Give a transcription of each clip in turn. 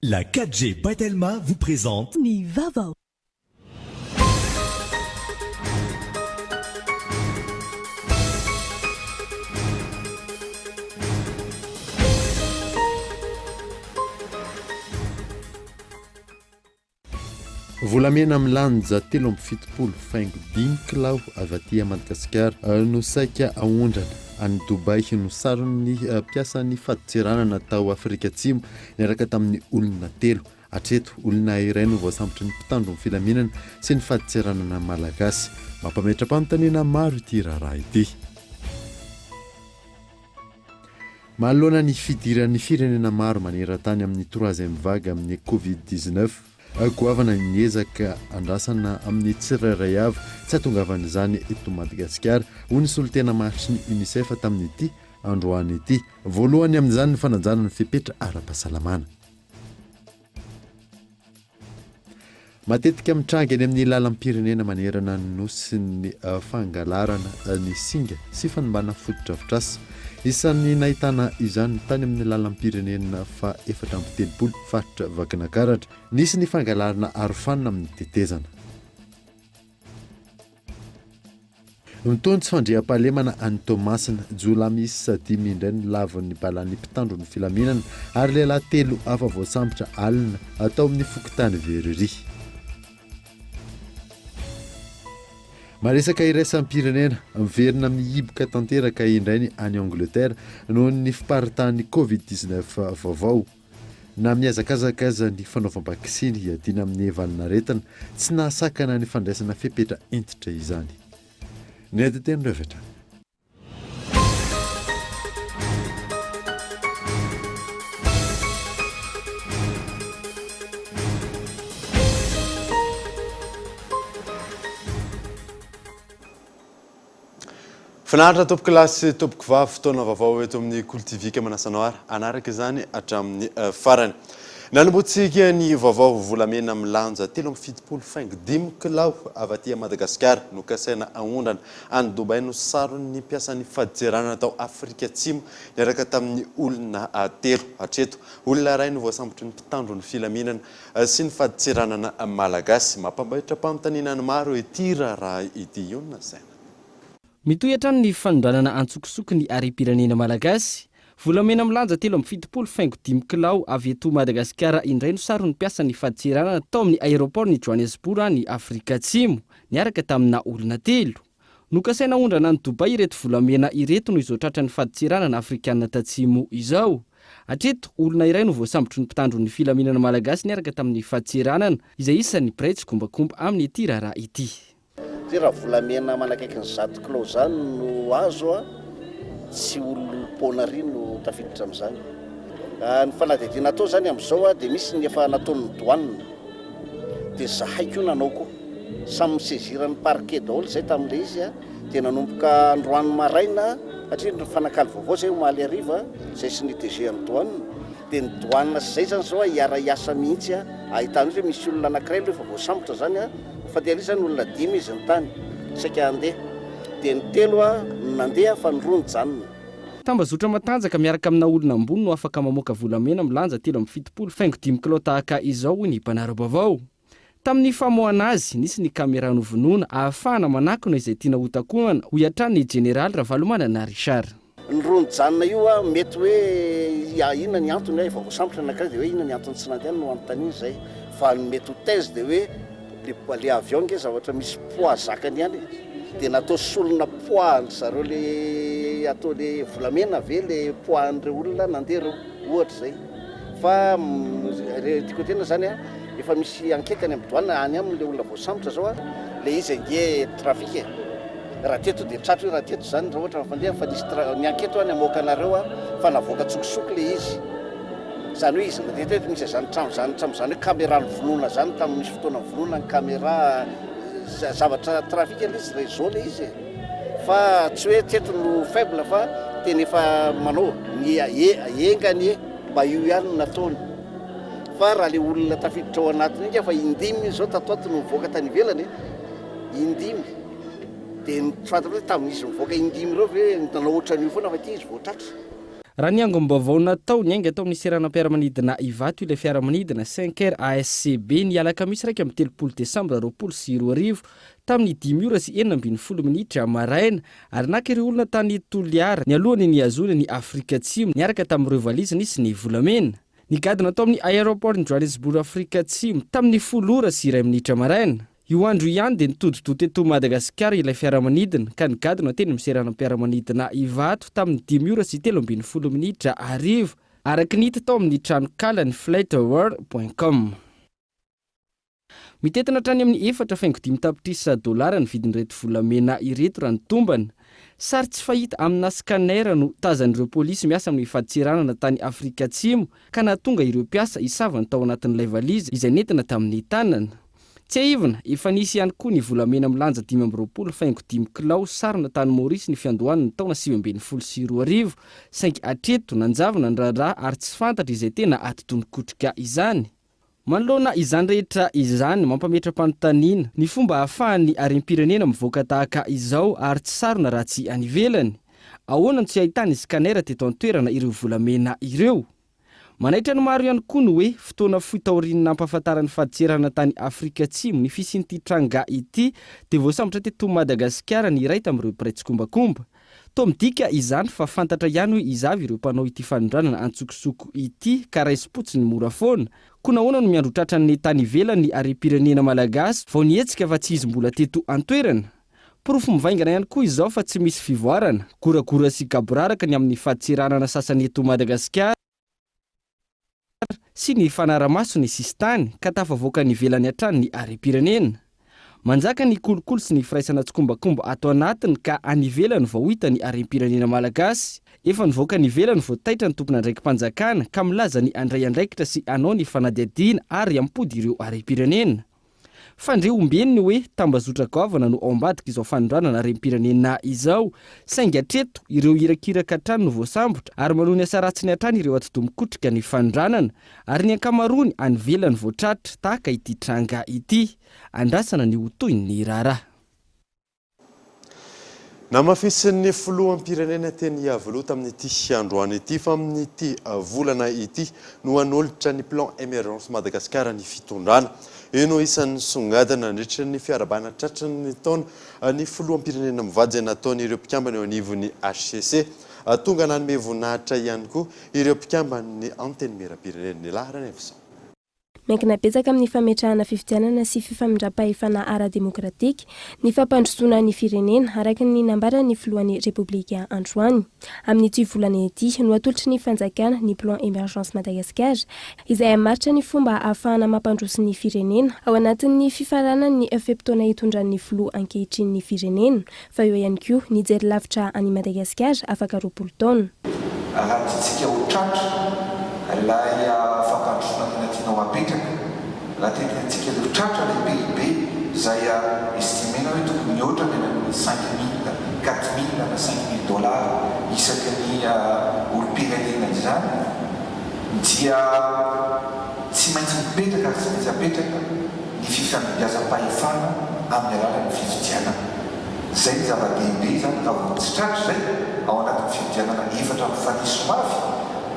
La 4G Batelma vous présente Ni Vava. Volamena milanja 3.70 faingo 5 kilao avy aty Madagasikara no saika aondrana any Dubai no sarony mpiasan'ny faditserana natao Afrika Atsimo niaraka tamin'ny olona telo. Hatreto olona iray no voasambotra ny mpitandro ny filaminana sy ny faditseranana malagasy. Mampametra-panontaniana maro ity raharaha ity. Manoloana ny fidiran'ny firenena maro maneran-tany amin'ny 3e vague amin'ny Covid-19. Goavana ny ezaka andrasana amin'ny tsirairay avy tsy ahatongavana izany eto Madagasikara hoy ny solitena maritry ny UNICEF tamin'ny ity androany ity. Voalohany amin'izany ny fanajana ny fipetra ara-pahasalamana. Matetika mitrangy any amin'ny lalam-pirenena manerana ny nosy ny fangalarana ny singa sy fanimbana fotodrafitrasa. Isan'ny nahitana izany tany amin'ny lalam-pirenena fa 430 faritra Vakinakaratra. Nisy ny fangalarana arofanina amin'ny tetezana. Mitontsy fandriam-pahalemana any Tomasina jolamy sadimy indray ny lavan'ny balan'ny mpitandro ny filaminana ary lehilahy telo hafa voasambotra alina atao amin'ny fokotany Veriry. Maresaka iraisam-pirenena miverina mihiboka tanteraka indrainy any Angleterre noho ny fiparitany Covid-19 vaovao. Na miazakazakaza ny fanaovam-bakisiny adina amin'ny evalina aretina tsy nahasakana ny fandraisana fepetra entitra izany. Ny aditeny revatra. Finaritra tompoko lahy sy tompoko vavy fotoana vaovao eto amin'ny Kultivika Manasanao ary anaraka izany hatramin'ny farany. Nanombotsika ny vaovao volamena milanja 3.70 kilao avy aty Madagasikara no kasaina aondrana any Dubai no sarony mpiasan'ny faditserana natao Afrika Atsimo niaraka tamin'ny olona telo. Hatreto olona iray no voasambotra ny mpitandro ny filaminana sy ny faditseranana malagasy. Mampambaitra-panontaniana ny maro ity raharaha ity io na saina. Mitohatra ny fanondranana antsokosoko ny ari-pirenena malagasy. Volamena milanja 3.70 kilao avy eto Madagasikara indray no sarony mpiasa ny faditserana tao amin'ny aéroport ny Johannesburg ny Afrika Atsimo niaraka tamina olona telo. Nokasaina ondrana ny Dubai ireto volamena ireto no izao tratra ny faditserana na Afrikanina tatsimo izao. Hatreto olona iray no voasambotry ny mpitandro ny filaminana malagasy niaraka tamin'ny faditseranana izay isan'ny prêtre kombakomba amin'ny ity raharaha ity. Raha volamena manakaiky ny 100 kilao zany no azo tsy olom-pona ry no tafiditra amin'izany. Ny fanadihadiana atao zany amin'izao dia misy ny efa nataon'ny douane dia zahaiko io nanao koa samy misaisirany parquet daholo izay tamin'ilay izy dia nanomboka androany maraina satria ny fanakalo vaovao zay omaly hariva izay sy ny DG ny douane dia ny douane sy izay zany zao hiara-hiasa mihitsy ahitana hoe misy olona anankiray efa voasambotra zany fa dia alisany olona 5 izy ny tany saika andeha dia ny telo nandeha fa ny 2 nijanona. Tambazotra matanjaka miaraka amina olona ambony no afaka mamoaka volamena milanja 3.70 kilao tahaka izao ny mpanara-baovao. Tamin'ny famoahana azy nisy ny kamera novonoina ahafahana manakona izay tiana hotakonana ho iatran'ny General Ravalomanana Richard. Ny 2 nijanona io mety hoe inona ny antony efa voasambotra anankiray dia hoe inona ny antony tsy nandeha no anontaniana izay fa ny mety ho thèse dia hoe le avion nge zavatra misy poids zakany ihany dia natao solona poids zareo le atao le volamena ve le poids an'ireo olona nandeha reo ohatra izay fa tiako tena zany efa misy enquête any amin'ny douane any amin'le olona voasambotra zao le izy ange trafic raha teto dia tratra hoe raha teto zany raha ohatra fandeha fa nisy ny enquête any amoaka anareo fa navoaka tsokosoko le izy zany hoe izy matetika misy zany trano zany hoe caméra vonoina zany tamin'ny misy fotoana vonoina ny caméra zavatra trafic le izy réseau le izy fa tsy hoe teto no faible fa tena efa manao ny engany mba io ihany nataony fa raha le olona tafiditra ao anatiny iny fa indimy zao tatoato no mivoaka tany ivelany indimy dia fantatra hoe tamin'izy mivoaka indimy ireo ve nanao ohatran'io foana fa ity izy voatratra. raha ny angom-baovao natao ny ainga atao amin'ny seranam-piaramanidina Ivato ilay fiaramanidina 5R ASCB ny alakamisy 3 Desambra 2024 tamin'ny 10 sy 40 minitra maraina ary naka ireo olona tany Toliara ny alohany ny azony ny Afrika Atsimo niaraka tamin'ireo valiziny sy ny volamena. Ny gadina atao amin'ny aéroport ny Johannesburg Afrika Atsimo tamin'ny 10 sy 1 minitra maraina. Io andro ihany dia nitodi-doha teto Madagasikara ilay fiaramanidina ka nigadina teny amin'ny seranam-piaramanidina Ivato tamin'ny 10 sy 13 minitra arivo araka ny hita tao amin'ny tranokala ny flightaware.com. Mitetina hatrany amin'ny 4.5 tapitrisa dolara ny vidin'ireto volamena ireto raha ny tombany. Sary tsy fahita amina scanner no tazan'ireo polisy miasa amin'ny faditsiranana tany Afrika Atsimo ka nahatonga ireo mpiasa isavany tao anatin'ilay valizy izay nentina tamin'ny tanana. Tsy aivina, efa nisy ihany koa ny volamena milanja 5.5 kilao sarina tany Maurice ny fiandohan'ny taona 2024 saingy atreto nanjavana ny raharaha ary tsy fantatra izay tena atotonikotrika izany. Manoloana izany rehetra izany mampametra-panontaniana ny fomba ahafahan'ny harem-pirenena mivoaka tahaka izao ary tsy sarona raha tsy any ivelany. Ahoana no tsy ahitany scanner teto an-toerana ireo volamena ireo? Manaitra ny maro ihany koa no hoe fotoana fohy taoriana nampahafantaran'ny faditserana tany Afrika Atsimo ny fisian'ity tranga ity dia voasambotra teto Madagasikara ny iray tamin'ireo mpiray-tsi-kombakomba. Toa midika izany fa fantatra ihany hoe izavy ireo mpanao ity fanondranana antsokosoko ity ka raisi-potsiny mora foana. Koa nahoana no miandro ny tany ivelany harem-pirenena malagasy vao nietsika fa tsy izy mbola teto an-toerana. Porofo mivaingana ihany koa izao fa tsy misy fivoarana, goragora sy gaboraraka ny amin'ny faditseranana sasany eto Madagasikara sy ny fanaraha-maso ny sistany ka tafavoaka ny ivelany hatrany ny harem-pirenena. Manjaka ny kolokolo sy ny firaisana tsi-kombakomba ato anatiny ka anivelany vao hita ny harem-pirenena malagasy. Efa nivoaka ny ivelany vao taitra ny tompona andraiki-panjakana ka milaza ny andray andraikitra sy anao ny fanadihadiana ary ampody ireo harem-pirenena. Fandre ombeny hoe tambazotra gaovana no ao ambadika izao fanondranana harem-pirenena izao saingy atreto ireo irakiraka hatrany no voasambotra ary manao ny asa ratsiny hatrany ireo atidomikotrika ny fanondranana ary ny ankamarony anivelany voatratra tahaka ity tranga ity. Andrasana ny hotoiny raharaha. Namafisin'ny filoham-pirenena teny Iavoloha tamin'ity androany ity fa amin'ity volana ity no hanolotra ny plan émergence Madagasikara ny fitondrana. Eno isan'ny songadina nandritra ny fiarabana tratran'ny taona ny filoham-pirenena mivady nataony ireo mpikambana eo anivon'ny HCC. Tonga nanome voninahitra ihany koa ireo mpikambany anteny meram-pirenena ny laharana evisa. Miankina betsaka amin'ny fametrahana fifidianana sy fifamindram-pahefana ara-demokratika ny fampandrosoana ny firenena araka ny nambaran'ny filohan'ny Repoblika androany. Amin'ity volana ity no atolotry ny fanjakana ny plan émergence Madagasikara izay hamaritra ny fomba ahafahana mampandroso ny firenena ao anatin'ny fifaranany fempotoana hitondran'ny filoha ankehitriny firenena fa eo ihany koa ny jery lavitra any Madagasikara afaka 20 taona. Apetraka raha tena antsika tratra lehibe izay estimena hoe tokony mihoatra ny 5 000, 4 000 na 5 000 dollars isaky ny olom-pirenena izany dia tsy maintsy mipetraka sy maintsy apetraka ny fifandraisam-pahefana amin'ny alalan'ny fifidianana. Izay ny zava-dehibe izany ka vao tsy tratra izay ao anatin'ny fifidianana efatra mifaniso mafy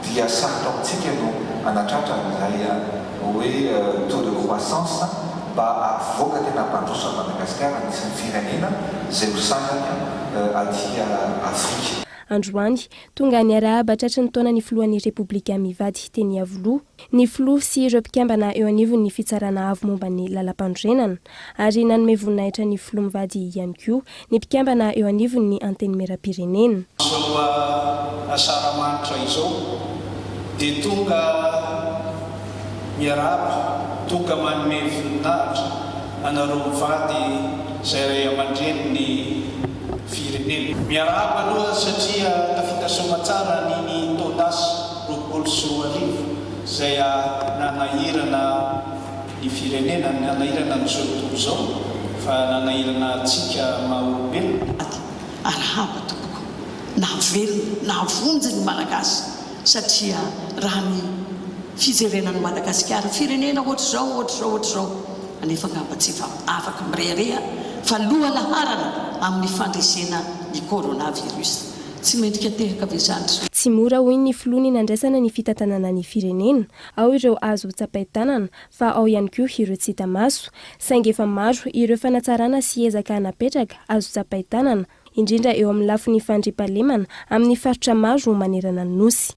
dia sarotra amintsika no anatratra izay hoe taux de croissance mba avoaka tena mpandroso a Madagasikara anisan'ny firenena izay hosangany aty Afrika. Androany tonga ny arahaba tratry ny taona ny filohan'ny Repoblika mivady teny Iavoloha ny filoha sy ireo mpikambana eo anivon'ny fitsarana avo momba ny lalam-pandrenana ary nanome voninahitra ny filoha mivady ihany koa ny mpikambana eo anivon'ny anteny meram-pirenena. Asaramanitra izao dia tonga miaraba tonga manome voninahitra anareo mivady izay ray aman-dreny ny firenena. Miaraba aloha satria tafita soma tsara ny taonasy 2024 izay nanahirana ny firenena, nanahirana n'izao tontolo izao fa nanahirana antsika maha-olombelona. Arahaba tompoko navelona navonjy ny malagasy satria raha ny fijerenan'ny Madagasikara firenena ohatr'izao anefa ngamba tsy afaka mirehareha fa loha laharana amin'ny fandresena ny coronavirus tsy mendrika tehaka ve zany tsy mora hoy ny filoha ny nandraisana ny fitantanana ny firenena ao ireo azo tsapain-tanana fa ao ihany koa ireo tsy hita maso saingy efa maro ireo fanatsarana sy ezaka hanapetraka azo tsapain-tanana indrindra eo amin'ny lafiny fandriampahalemana amin'ny faritra maro manerana ny nosy.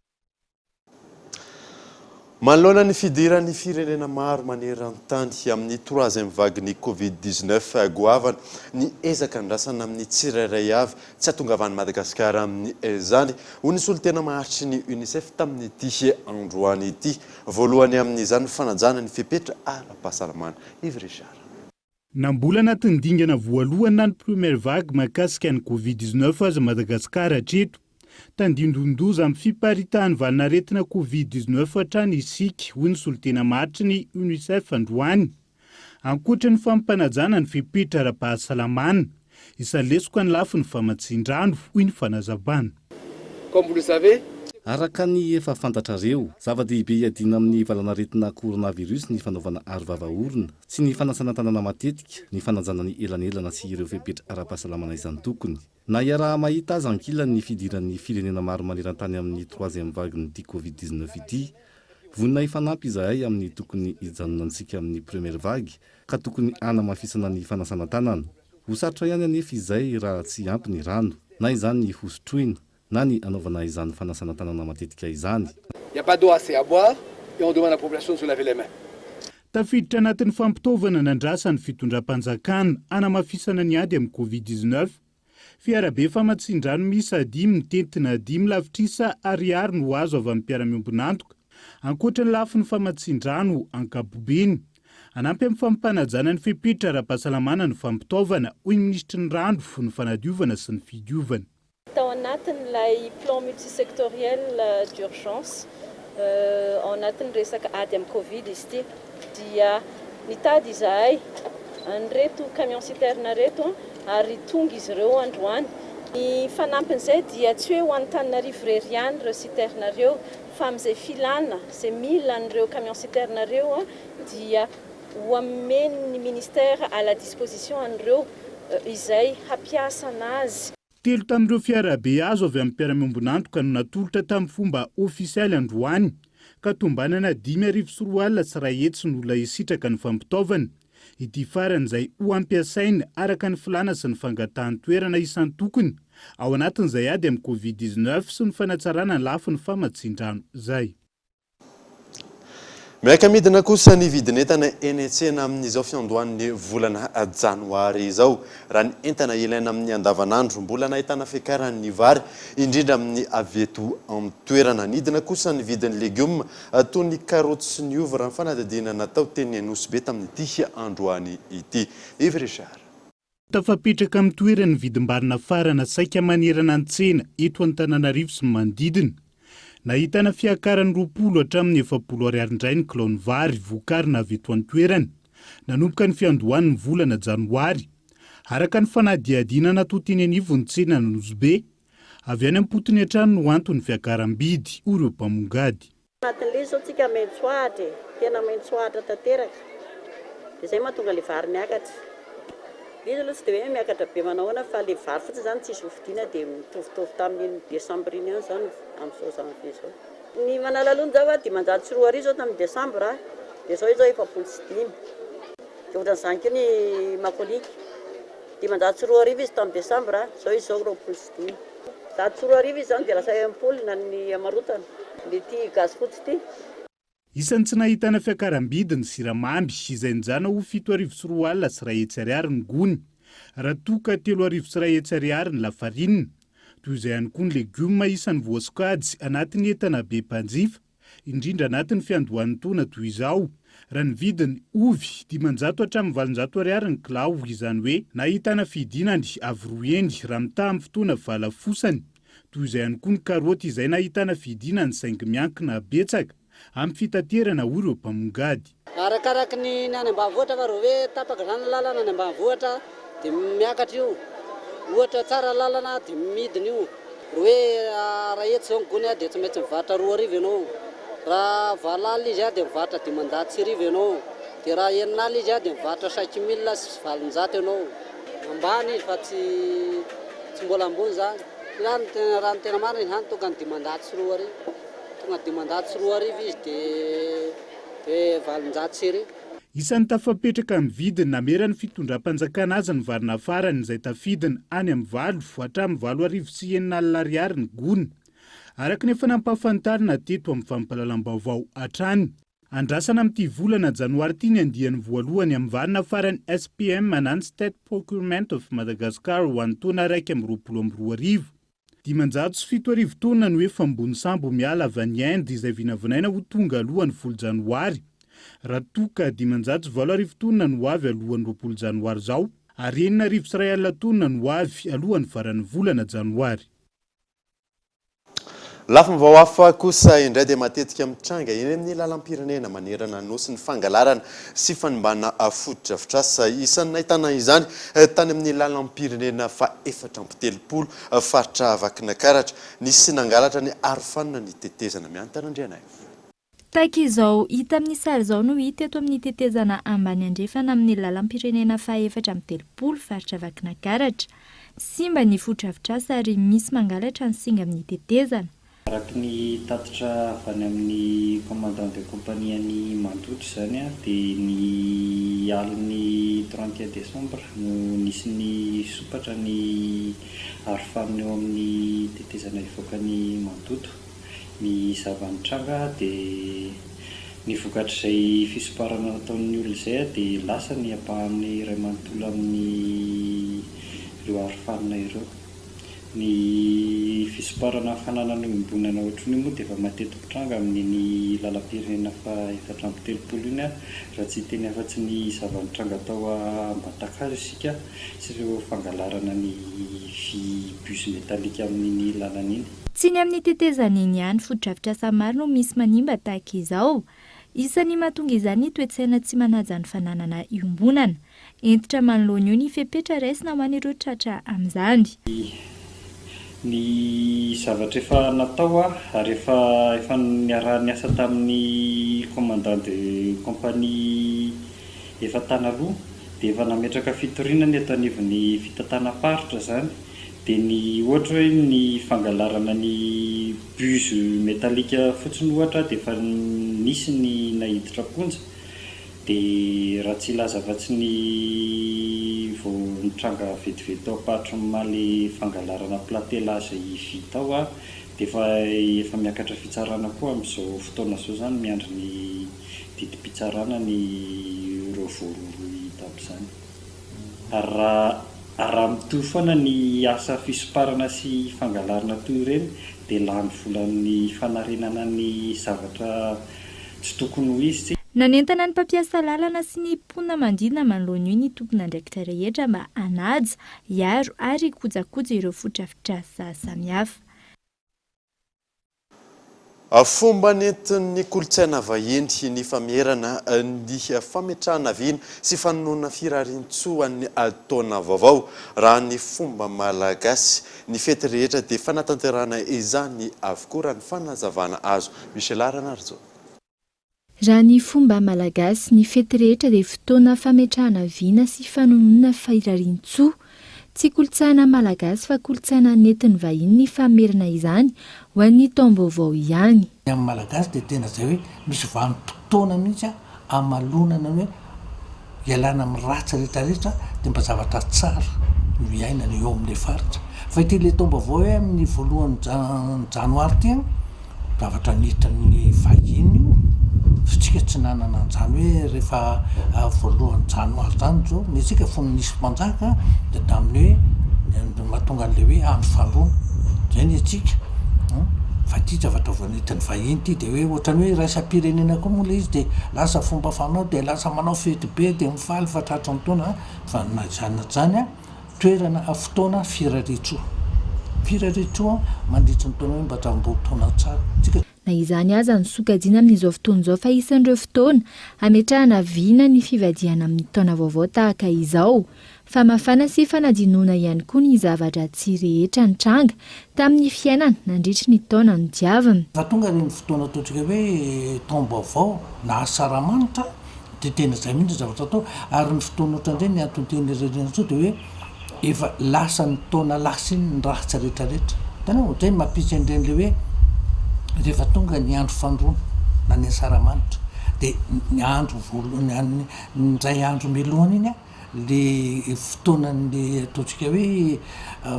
Manoloana ny fidiran'ny firenena maro maneran-tany amin'ny 3e vague ny Covid-19 goavana ny ezaka andrasana amin'ny tsirairay avy tsy hahatongavan'i Madagasikara amin'ny izany ho ny solitena maharitry ny UNICEF tamin'ny ity androany ity voalohany amin'izany fanajana ny fepetra ara-pahasalamana. Yves Richard. Nambola anatin'ny dingana voalohany ny première vague mahakasika ny Covid-19 aza Madagasikara hatreto. Tandindondoza amin'ny fiparitahany valinaretina Covid-19 hatrany isika hoy ny solitena mahatry ny UNICEF androany. Ankoatra ny fampanajana ny fepetra ara-pahasalamana, isalesoko ny lafiny famatsin-drano hoy ny fanazavana. Comme vous le savez, araka ny efa fantatrareo, zava-dehibe iadina amin'ny valanaretina coronavirus ny fanaovana arovava-orona sy ny fanasana tanana matetika, ny fanajana ny elanelana sy ireo fepetra ara-pahasalamana izany tokony. Na iaraha mahita azy ankilany ny fidiran'ny firenena maro maneran-tany amin'ny 3e vague ny Covid-19 ity, vonina ifanampy izahay amin'ny tokony ijanonantsika amin'ny première vague ka tokony hanamafisana ny fanasana tanana. Ho sarotra ihany anefa izay raha tsy ampy ny rano, na izany hosotroina, na ny anaovana izany fanasana tanana matetika izany. Il n'y a pas d'eau assez à boire et on demande à la population de se laver les mains. Tafiditra anatin'ny fampitaovana nandrasan'ny fitondram-panjakana hanamafisana ny ady amin'ny Covid-19. Fiarabe famatsin-drano miisa 5 mitentina 5 lavitrisa ariary no azo avy amin'ny mpiara-miombonantoka. Ankoatra ny lafiny famatsin-drano ankapobeny. Anampy amin'ny fampanajana ny fepetra ara-pahasalamana ny fampitaovana hoy ny ministry ny rano ny fanadiovana sy ny fidiovana. Tao anatin'ilay plan multisectoriel d'urgence ao anatin'ny resaka ady amin'ny Covid izy ity dia nitady izahay an'ireto camion citerne reto ary tonga izy ireo androany. Ny fanampin'izay dia tsy hoe ho an'Antananarivo irery ihany ireo citerne ireo fa amin'izay filana izay mila an'ireo camion citerne ireo dia ho ameny ny ministère à la disposition an'ireo izay hampiasa anazy. Telo tamin'ireo fiarabe azo avy amin'ny mpiara-miombonantoka no natolotra tamin'ny fomba ofisialy androany ka tombanana 5,4 sy 100 no olona isitraka ny fampitaovana. Ity faran'izay ho ampiasaina araka ny filana sy ny fangatahany toerana isan'ny tokony ao anatin'izay ady amin'ny Covid-19 sy ny fanatsarana ny lafiny famatsin-drano zay. Miaka-midina kosa ny vidin'entana eny an-tsena amin'izao fiandohan'ny volana janoary izao. Raha ny entana ilaina amin'ny andavanandro mbola nahitana fiakaran'ny vary indrindra amin'ny avy eto amin'ny toerana. Nidina kosa ny vidin'ny legioma toy ny karoty sy ny ovy raha ny fanadihadiana natao teny Anosy be tamin'ity androany ity. Yves Richard. Tafapetraka amin'ny toerana vidim-barina farana saika manerana an-tsena eto Antananarivo sy manodidina. Nahitana fiakaran'ny 20 hatramin'ny 70 ariary indray ny kilao vary vokarina avy eto an-toerana. Nanomboka ny fiandohan'ny volana janoary. Araka ny fanadihadiana natao teny anivony tsena Anosy be, avy any am-potony hatrany no antony fiakaram-bidy ireo mpamongady. Anatin'ilay izao tsika mentsoahatra, tena mentsoahatra tanteraka. Dia izay mahatonga ilay vary miakatra. Izy aloha tsy dia hoe miakatra be manahoana fa ilay vary fotsiny izany tsisy hovidiana dia mitovitovy tamin'ny desambra iny izany amin'izao janvier izao. Ny manalalony zao dia manjary 4 arivo izao tamin'ny desambra dia izao izao 705. Dia ohatran'izany koa ny makolika. Dia manjary 4 arivo izy tamin'ny desambra, izao 205. Zato 4 arivo izy izany dia lasa impôly na ny amarotana. Ity gaz fotsy ity. Isan'ny tsy nahitana fiakaram-bidy ny siramamy izay nijana ho 7,4 sy 100 ariary ny gony. Raha toka 3,1 ariary ny lafarinina. Toy izay ihany koa ny legioma isan'ny voasokajy anatin'ny entana be mpanjifa, indrindra anatin'ny fiandohan'ny taona toy izao. Raha ny vidiny ovy 500 hatramin'ny 700 ariary ny kilao izany hoe nahitana fidinany avy roendy raha mitaha amin'ny fotoana vala fosany. Toy izay ihany koa ny karoty izay nahitana fidinany 5 miankina betsaka amin'ny fitaterana ireo mpamongady. Arakaraka ny any ambanivohitra fa raha hoe tapaka izany lalana any ambanivohitra dia miakatra io. Ohatra tsara lalana dia midiny io. Raha hoe raha eto izao ny gony dia tsy maintsy mivarotra 2 arivo ianao. Raha valala izy dia mivarotra 500 ianao. Dia raha eninala izy dia mivarotra 5,000 sy 700 ianao. Ambany izy fa tsy mbola ambony izany. raha ny tena marina izany tonga ny 500 arivo tonga 500 arivo izy dia 700 arivo. Isan'ny tafapetraka amin'ny vidiny namerany fitondram-panjakana azy ny varina farany izay tafidiny any amin'ny 8 hatramin'ny 8,900 ariary ny gony. Araka nefa nampahafantarina teto amin'ny fampahalalam-baovao hatrany. Andrasana amin'ity volana janoary ity ny andiany voalohany amin'ny varina farany SPM manany State Procurement of Madagascar ho an'ny taona 1,22 arivo. 707 taona no efa ambony sambo miala avy any Inde izay vinavinaina ho tonga alohan'ny folo janoary. Raha toka 720 taona no avy alohan'ny 20 janoary zao, ary 4,000 taona no avy alohan'ny faran'ny volana janoary. Lafiny vaoafa kosa indray dia matetika mitranga eny amin'ny lalam-pirenena manerana nosy ny fangalarana sy fanimbana foto-drafitrasa. Isan'ny nahitana izany tany amin'ny lalam-pirenena fa 470 faritra Vakinankaratra. Nisy nangalatra ny arofanina ny tetezana miantarandriana. Tahaka izao hita amin'ny sary izao no hita eto amin'ny tetezana ambany andrefana amin'ny lalam-pirenena fa 470 faritra Vakinankaratra. Simba ny foto-drafitrasa ary misy mangalatra ny singa amin'ny tetezana. Araka ny tatitra avy any amin'ny commandant de compagnie ny Mandoto izany dia ny aliny 31 décembre no nisy ny sopatra ny arofanina eo amin'ny tetezana ivoaka ny Mandoto. Ny zavanitranga dia ny vokatr'izay fisoparana nataon'ny olona izay dia lasa ny ampahan'ny iray manontolo amin'ny ireo arofanina ireo. Ny fisoparana fananana ombonana ohatrany moa dia efa matetika tranga amin'ny lalam-pirenena fa 470 iny raha tsy teny afa-tsy ny zavanitranga atao Ambatakazo isika sy ireo fangalarana ny vy bus metalika amin'ny lalana iny. Tsy ny amin'ny tetezana iny ihany foto-drafitrasa maro no misy manimba tahaka izao. Isan'ny mahatonga izany toe-tsaina tsy manaja ny fananana iombonana. Entitra manoloana io ny fepetra raisina ho an'ireo tratra amin'izany. Ny zavatra efa natao ary efa niarahany asa tamin'ny commandant de compagnie efa tanaloha dia efa nametraka fitorinany eto anivon'ny fitantanam-paritra zany. Dia ny ohatra hoe ny fangalarana ny bus metalika fotsiny ohatra dia efa nisy ny nahiditra ponja. Dia raha tsy ilaza afa-tsy ny vao nitranga vetivety ao Patro maly fangalarana platela izay vita ao dia efa miakatra fitsarana koa amin'izao fotoana izao zany miandry ny didim-pitsarana ny ireo voaroro hita amin'izany. Raha mitohy foana ny asa fisoparana sy fangalarana toy ireny dia lany volan'ny fanarenana ny zavatra tsy tokony ho izy. Nanentana ny mpampiasa lalana sy ny mponina mandina manoloana io ny tompon'andraikitra rehetra mba hanaja, hiaro ary kojakoja ireo foto-drafitrasa samihafa. Fomba nentin'ny kolotsaina vahiny ny famerana ny fametrahana viana sy fanoana firarian-tsoa ny taona vaovao. Raha ny fomba malagasy ny fety rehetra dia fanatanterahana izany avokoa raha ny fanazavana azo. Miselarana arzo. Raha ny fomba malagasy ny fety rehetra dia fotoana fametrahana viana sy fanonoana firarian-tsoa. Tsy kolotsaina malagasy fa kolotsaina nentin'ny vahiny ny famerana izany ho an'ny taom-baovao ihany. Amin'ny malagasy dia tena izay hoe misy vanim-potoana mihitsy hamalonana hoe ialana amin'ny ratsy rehetrarehetra dia mba zavatra tsara no iainana eo amin'ilay faritra. Fa ity ilay taom-baovao hoe amin'ny voalohany janoary ity zavatra nentin'ny vahiny io. Fitsika tsy nanana an'izany hoe rehefa voalohany janoary izany zao ny tsika fony nisy mpanjaka dia tamin'ny hoe mahatonga an'ilay hoe andro faharoa izay ny atsika. Fa ity zavatra voanentin'ny vahiny ity dia hoe ohatrany hoe raisam-pirenena koa moa ilay izy dia lasa fomba fanao dia lasa manao fety be dia mifaly fa tratran'ny taona fa izany toerana fotoana firarian-tsoa. Firarian-tsoa mandritra ny taona hoe mba travom-botoana tsara. Na izany aza ny sokajiana amin'izao fotoana izao fa isan'ireo fotoana hametrahana viana ny fivadihana amin'ny taona vaovao tahaka izao. Fa mafana sy fanadinoana ihany koa ny zavatra tsy rehetra nitranga tamin'ny fiainana nandritra ny taona ny diavana. Fa tonga ny fotoana ataontsika hoe taom-baovao na asaramanitra dia tena izay mihitsy zavatra atao ary ny fotoana ohatran'izay ny antonten'ireny dia hoe efa lasa ny taona lasa iny ny ratsy rehetrarehetra. tanao ohatray ny mampisy an'ireny le hoe rehefa tonga ny andro fandroana na ny asaramanitra dia ny andro nzay andro melohana iny a le fotoanan'le ataontsika hoe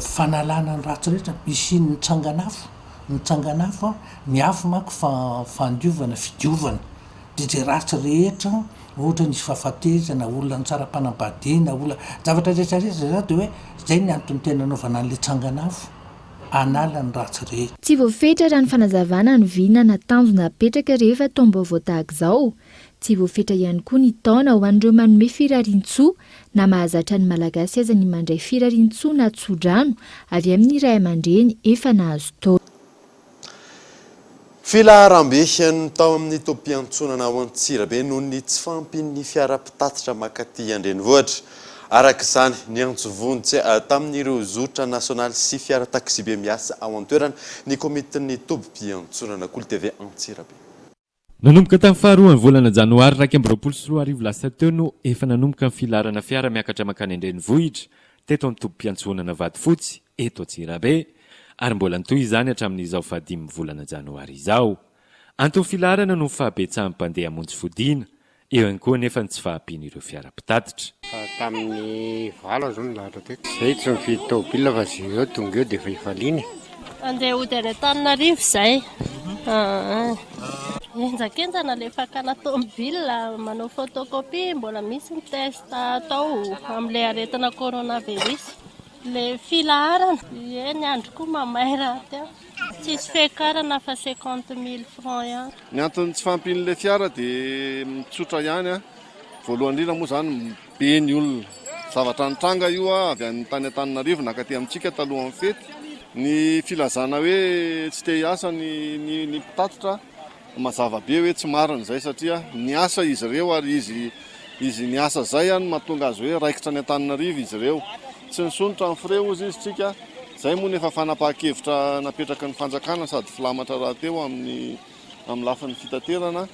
fanalana ny ratsy rehetra misy nitsanganafo ny afo manko fandiovana fidiovana dia zay ratsy rehetra ohatra nisy fahafatezana olona ny tsara-panambadiana olona zavatra rehetrarehetra za dia hoe zay ny antony tena anaovana n'le tsanganafo anala ny ratsy rehetra. Tsy voafetra raha ny fanazavana ny vina natanjona napetraka rehefa taom-baovao tahaka izao. Tsy voafetra ihany koa ny taona ho an'ireo manome firarian-tsoa na mahazatra ny malagasy aza ny mandray firarian-tsoa na tsodrano avy amin'ny ray aman-dreny efa nahazo taona. Filaharam-be ny tao amin'ny topi-antsonana ao Antsirabe noho ny tsy fampin'ny fiara-pitatitra makaty an-drenivohitra. Araka izany ny antsovontsy tamin'ireo zotra nasionaly sy fiara taksibe miasa ao an-toerana ny komitin'ny topi-antsonana Kolo TV Antsirabe. Nanomboka tamin'ny faharoan'ny volana janoary 2024 lasa teo no efa nanomboka ny filarana fiara miakatra makany an-drenivohitra teto amin'ny topi-antsonana Vatofotsy eto Antsirabe ary mbola nitoy izany hatramin'izao 5 volana janoary izao. Antony filarana no fahabetsahan'ny mpandeha hamonjy fodiana eo ihany koa nefa tsy fahampian'ireo fiara-pitatitra. Tamin'ny valo zao ny lahatra teto. Zay tsy mividy tômôbila fa zay tonga eo dia efa ifaliana. Andeha hody any Antananarivo zay. Enjakenjana le fakana tômôbila manao photocopie mbola misy ny test atao amin'ilay aretina coronavirus. Le filaharana ny andro koa mamay raha teo. Tsisy fiakarana fa 50 000 francs ihany. Ny antony tsy fampin'ilay fiara dia mitsotra ihany a. Voalohany indrindra moa zany be ny olona. Zavatra nitranga io avy any tany Antananarivo nakaty amintsika talohan'ny fety. Ny filazana hoe tsy te hiasa ny mpitatitra mazava be hoe tsy marina izay satria niasa izy ireo ary izy niasa zay any mahatonga azy hoe raikitra ny Antananarivo izy ireo. Tsy nisonitra amin'ny frais ozy izy tsika. Zay moa nefa fanapahan-kevitra napetraka ny fanjakana sady filamatra raha teo amin'ny lafin'ny fitaterana.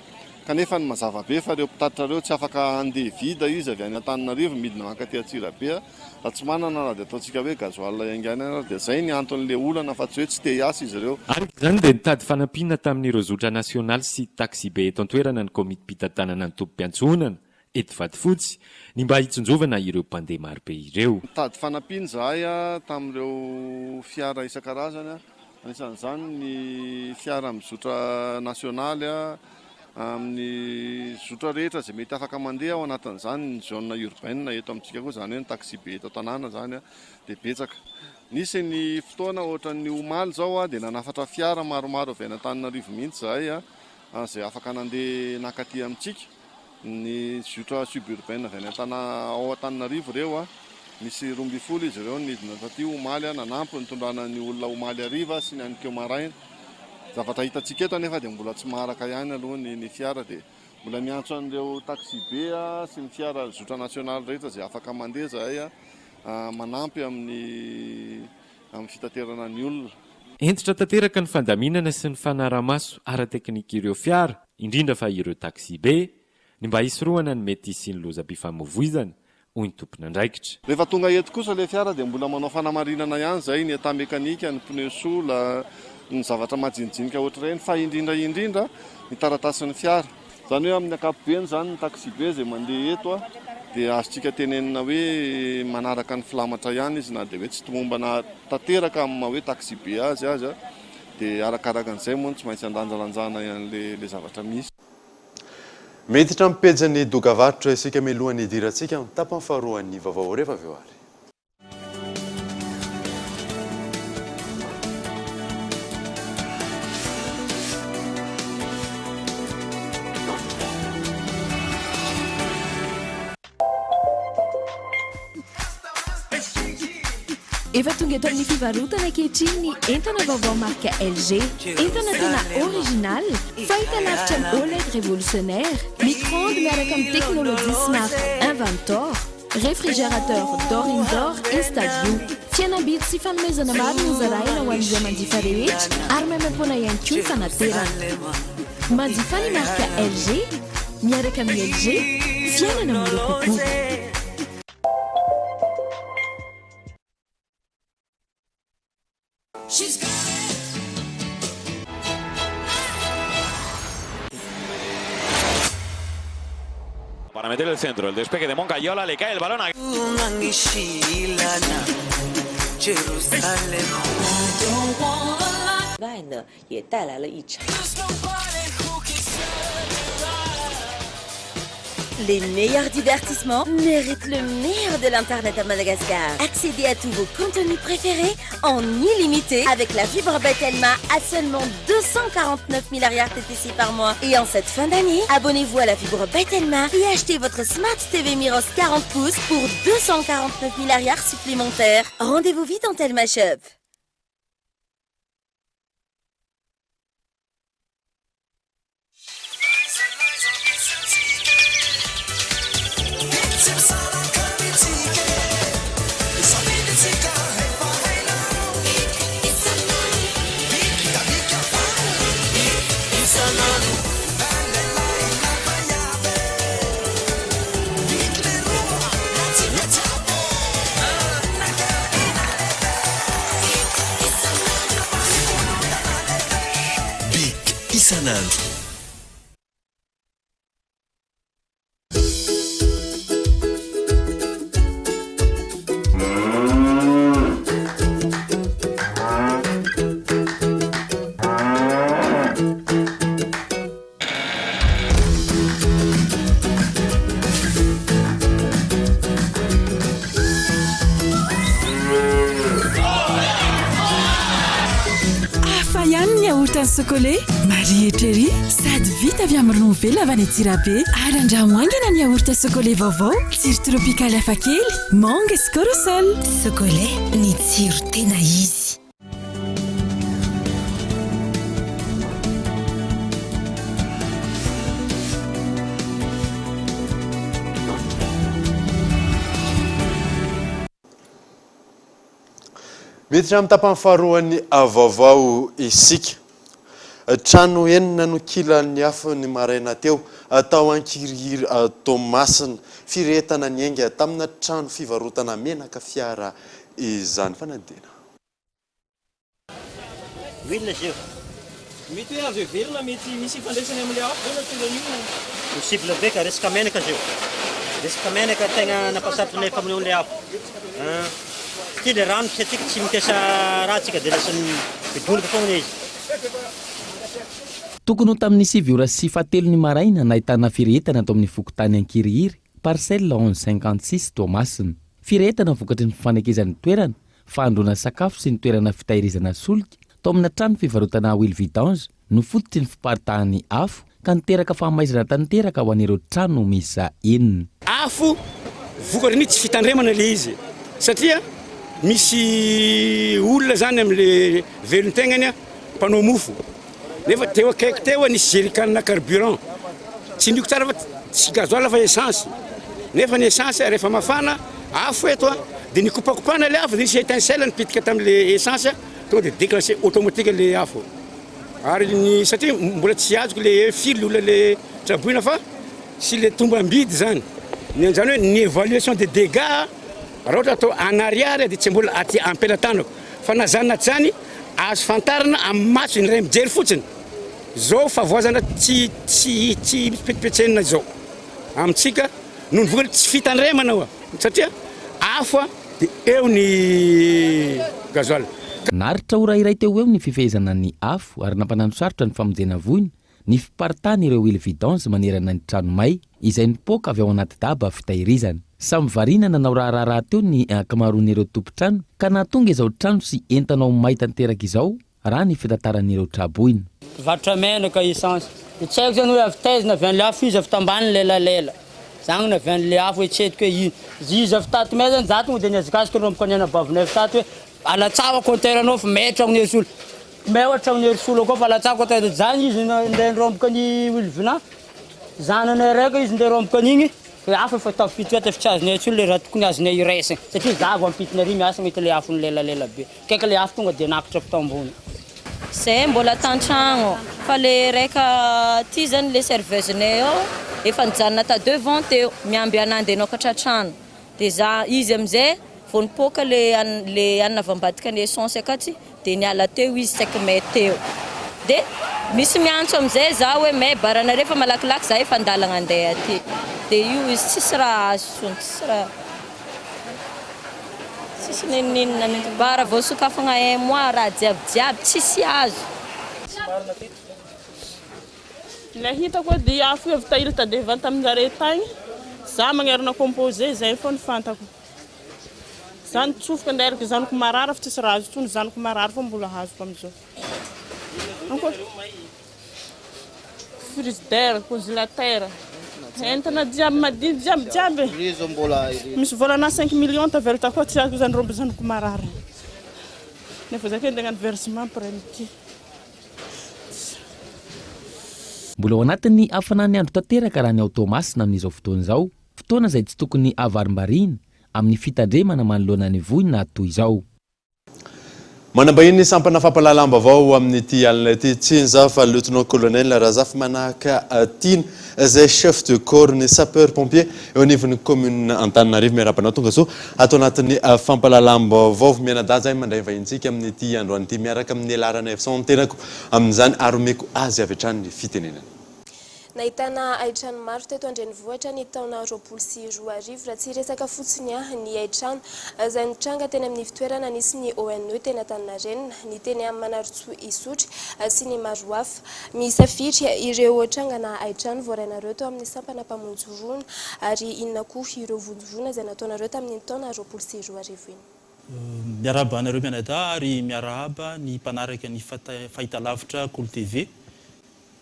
Kanefa ny mazava be fa reo mpitatitra reo tsy afaka andeha vida izy avy any Antananarivo midina mankaty Antsirabe raha tsy manana raha dia ataontsika hoe gazoal iainganana dia zay ny anton'le olana fa tsy hoe tsy te hiasa izy ireo. Ary izany dia nitady fanampiana tamin'ireo zotra nasionaly sy taksibe eto an-toerana ny komiti-pitantanana ny tompo-piantsonana eto Vatofotsy ny mba hitsonjovana ireo mpandeha marobe ireo. Nitady fanampiana zahay tamin'ireo fiara isan-karazany anisan'izany ny fiara mizotra nasionaly amin'ny zotra rehetra izay mety afaka mandeha ao anatin'izany ny zona urbaine eto amintsika koa izany hoe ny taksibe eto an-tanàna zany dia betsaka. Nisy ny fotoana ohatra ny omaly zao dia nanafatra fiara maromaro avy any Antananarivo mihitsy zahay izay afaka nandeha nakaty amintsika. Ny zotra suburbaine avy any ao Antananarivo ireo misy 12 izy ireo nidina taty omaly nanampy nitondrana ny olona omaly ariva sy ny an'keo maraina. Zavatra hitantsika eto nefa dia mbola tsy maharaka ihany aloha ny fiara dia mbola miantso an'ireo taksibe sy ny fiara zotra nasionaly rehetra izay afaka mandeha zahay manampy amin'ny fitaterana ny olona. Entitra tanteraka ny fandaminana sy ny fanaramaso ara-teknika ireo fiara indrindra fa ireo taksibe ny mba hisoroana ny mety sy ny lozam-pifamoivoizana hoy ny tompona andraikitra. Rehefa tonga eto kosa ilay fiara dia mbola manao fanamarinana ihany zay ny état mekanika, ny pneu sola, ny zavatra majinijinika ohatr'ireny fa indrindra ny taratasin'ny fiara. Zany hoe amin'ny ankapobeny zany ny taksibe izay mandeha eto dia azontsika tenenina hoe manaraka ny filamatra ihany izy na dia hoe tsy tomombana tanteraka amin'ny hoe taksibe azy dia arakaraka an'izay moa tsy maintsy andanjalanjana le zavatra misy. Mety trampejany dokavarotra isika melohan'ny idirantsika tapany faharoan'ny vaovao rehefa avy eo ary. Efa tonga eto amin'ny fivarotana ankehitriny ny entana vaovao marka LG. Entana tena original, fahita lavitra ny OLED révolutionnaire, micro-ondes miaraka amin'ny technologie smart Inventor, réfrigérateur d'or in d'or Instadio. Fihenam-bidy sy fanomezana maro no zaraina ho an'izay manjifa rehetra ary maimam-poana ihany koa ny fanaterana. Manjifa ny marka LG, miaraka amin'ny LG, fiainana mora kokoa. She's got para meter el centro, el despeje de Moncayola, le cae el balón a... Les meilleurs divertissements méritent le meilleur de l'Internet à Madagascar. Accédez à tous vos contenus préférés en illimité avec la fibre Batelma à seulement 249 000 TTC par mois. Et en cette fin d'année, abonnez-vous à la fibre Batelma et achetez votre Smart TV Miros 40 pouces pour 249 000 supplémentaires. Rendez-vous vite en Telma Shop. Isanandro. Chocolat, Marie Eteri, sady vita avy amin'ny ronono velona avy any Antsirabe ary andramoangana ny yaourt chocolat vaovao, tsiro tropikaly hafakely, mangue sy corosol. Chocolat, ny tsiro tena izy. Miditra amin'ny tapany faharoan'ny vaovao isika. Trano enina no kilan'ny afo ny maraina teo tao Ankiriry Tomasina firetana ny enga tamina trano fivarotana menaka fiara izany fanadina. Vilona zio. Mety hoe azo heverina mety misy ifandraisany amin'ny afo na toran'io possible be ka resaka menaka zio. Resaka menaka tegna napasarotra ny famonoana le afo. Ty le rano tsy atsika tsy mikasa raha tsika dia lasa midolika foana izy. Tokony ho tamin'ny 7h07 ny maraina nahitana firetana atao amin'ny fokotany Ankiriry, parcelle 1156 Tomasina. Firetana vokatry ny fifanekezan'ny toerana, fahandroana sakafo sy ny toerana fitahirizana solika tao amina trano fivarotana huile vidange no fototry ny fiparitahan'ny afo ka niteraka fahamaizana tanteraka ho an'ireo trano miisa enina. Afo vokatry ny tsy fitandremana le izy satria misy olona zany amin'le velon-tegnany mpanao mofo. Nefa teo akaiky teo nisy jerikana carburant. Tsy ndiko tsara fa tsy gasoil fa essence. Nefa ny essence rehefa mafana afo eto dia nikopakopana le afo dia nisy étincelle nipitika tamin'le essence tonga dia déclenché automatique le afo. Ary ny satria mbola tsy azoko le fil olona le traboina fa sy le tombam-bidy zany. Ny zany hoe ny évaluation des dégâts raha ohatra atao en arrière dia tsy mbola aty ampelantanako fa nazanona zany azo fantarina amin'ny maso ny ray mijery fotsiny. Zao favoazana tsy petipetsenina zao. Amintsika noho vokatra tsy fitandremana oa satria afo dia eo ny gasoil. Naritra ora iray teo eo ny fifehezana ny afo ary nampanano sarotra ny famonjena voiny ny fiparitana ireo huile vidange manerana ny trano may izay nipoaka avy ao anaty daba fitahirizana. Samy variana nanao raharaharaha teo ny akamaroan'ireo tompo-trano ka nahatonga izao trano sy entanao may tanteraka izao raha ny fitantaran'ireo traboina. Vatra menaka essence. Tsy haiko zany hoe avy taizina avy an'le afo izy avy tambany lelalela. Zany no avy an'le afo etsetiko hoe izy avy tato may zany zato dia niazakazaka romboka ny anabavina avy tato hoe alatsawa konteranao fa metra amin'ny erisolo. May ohatra amin'ny erisolo koa fa alatsawa konteranao zany izy ndeha romboka ny wilvina. Zanany raiky izy ndeha romboka an'igny. Afo efa tafitoetra tsy azonay tsolo le raha tokony azonay iraisana satria zago ampitiny ary miasa mety le afo lela be. Kaiky le afo tonga dia nakatra avy tao ambony. Zay mbola tan-tragno fa le raika ty zany le serveuse-nay ao efa nijanona ta devant teo miamby anandy anao katratrano dia za izy amizay vao nipoaka le anina avy ambadika ny essence akaty dia niala teo izy saika may teo dia misy miantso amizay za hoe may barana rehefa malakilaky za efa andalana andeha aty dia io izy tsisy raha azo tsony tsisy neninenina mety bara vao sokafagna moi raha jiabijiaby tsisy azo ilay hitako dia afo avy tahily tadeva tamin'jare tagny za magnerana composé zay foa ny fantako zany tsofoka ndraiky zanako marara fa tsisy raha azo tsony zanako marara fa mbola hazoko am'izao frigidaire congélateur entana jiaby madiny jiaby misy volana 5 millions tavela takao tsy azoko zany rombo zanako marara nefa zakay ndegnano versement après midi mbola ao anatin'ny hafanany andro tanteraka raha ny automasina amin'izao fotoana izao fotoana izay tsy tokony avarim-bariana amin'ny fitandremana manoloana ny voina toy izao manambahiny sampana fampalalam-baovao amin'ity alina ity tsinza fa lieutenant colonel Razaf manahaka Tiny izay chef de corps ny sapeur pompier eo anivon'ny commune Antananarivo miarabanao tonga so atao anatin'ny fampalalam-baovao mianadaja ay mandray vahintsika amin'ity androany ity miaraka amin'ny alarana efson tenako amin'izany aromeko azy avy hatrany fitenenana nahitana aitrano maro teto andrenivohitra ny taona 2024 raha tsy resaka fotsiny ny aitrano izay nitranga teny amin'ny fitoerana nisy ny ONE teny Antaninarenina ny teny amin'ny Manaritsoa Isotry sy ny maro hafa misafitra ireo trangana aitrano voarainareo teo amin'ny sampana mpamonjy ary inona koa ireo vonjovona izay nataonareo tamin'ny taona 2024 iny miarahaba anareo mianadahy ary miarahaba ny mpanaraka ny fahitalavitra Cool TV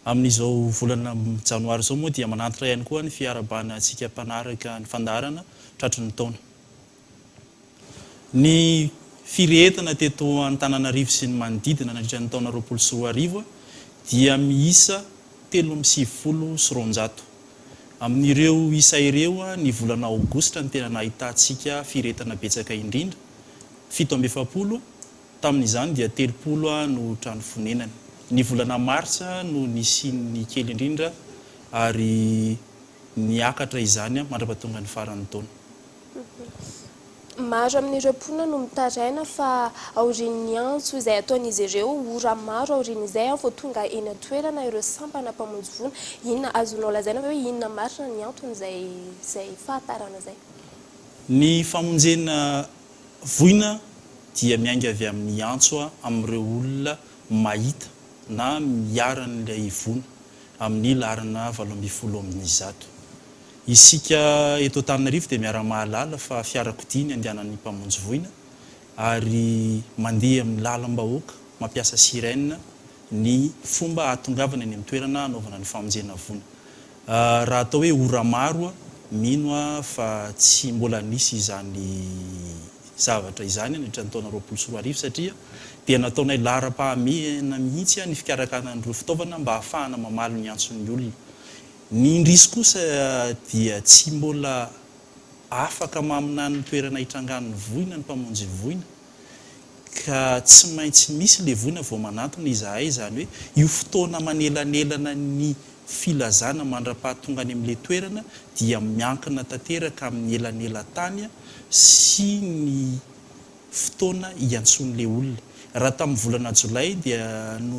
amin'izao volana janoary zao moa dia manantitra ihany koa ny fiarabana antsika mpanaraka ny fandarana tratry ny taona ny firehetana teto Antananarivo sy ny manodidina nandritra ny taona 2024 dia miisa 370 amin'ireo isa ireo ny volana aogositra ny tena nahitantsika firehetana betsaka indrindra 770 tamin'izany dia 30 no trano fonenany ny volana marsa no nisy ny kely indrindra ary niakatra izany mandrapatonga ny farany taona maro amin'ireo mponina no mitaraina fa aorian'ny antso izay ataon'izy ireo ora maro aorian'izay vao tonga eny an-toerana ireo sampana mpamonjy voina inona azonao lazaina hoe inona marina ny antony zay fahatarana zay ny famonjena voina dia miainga avy amin'ny antso amin'ireo olona mahita na miaran'ilay voina amin'ny larana 720 isika eto Antananarivo dia miara-mahalala fa fiarakodia ny andehanan'ny mpamonjy voina ary mandeha amin'ny lalam-bahoaka mampiasa sirène ny fomba hatongavana ny amin'ny toerana anaovana ny famonjena voina raha atao hoe ora maro mino fa tsy mbola nisy izany zavatra izany nandritra ny taona 2024 satria dia nataonay lara-pahamehana mihitsy ny fikarakana an'ireo fitaovana mba ahafahana mamalo ny antson'ny olona ny indrisy kosa dia tsy mbola afaka mamina ny toerana hitrangan'ny voina ny mpamonjy voina ka tsy maintsy misy le voina vao manantona izahay izany hoe io fotoana manelanelana ny filazana mandra-pahatonga any amin'ilay toerana dia miankina tanteraka amin'ny elanela-tany sy ny fotoana iantson'ilay olona raha tamin'ny volana jolay dia no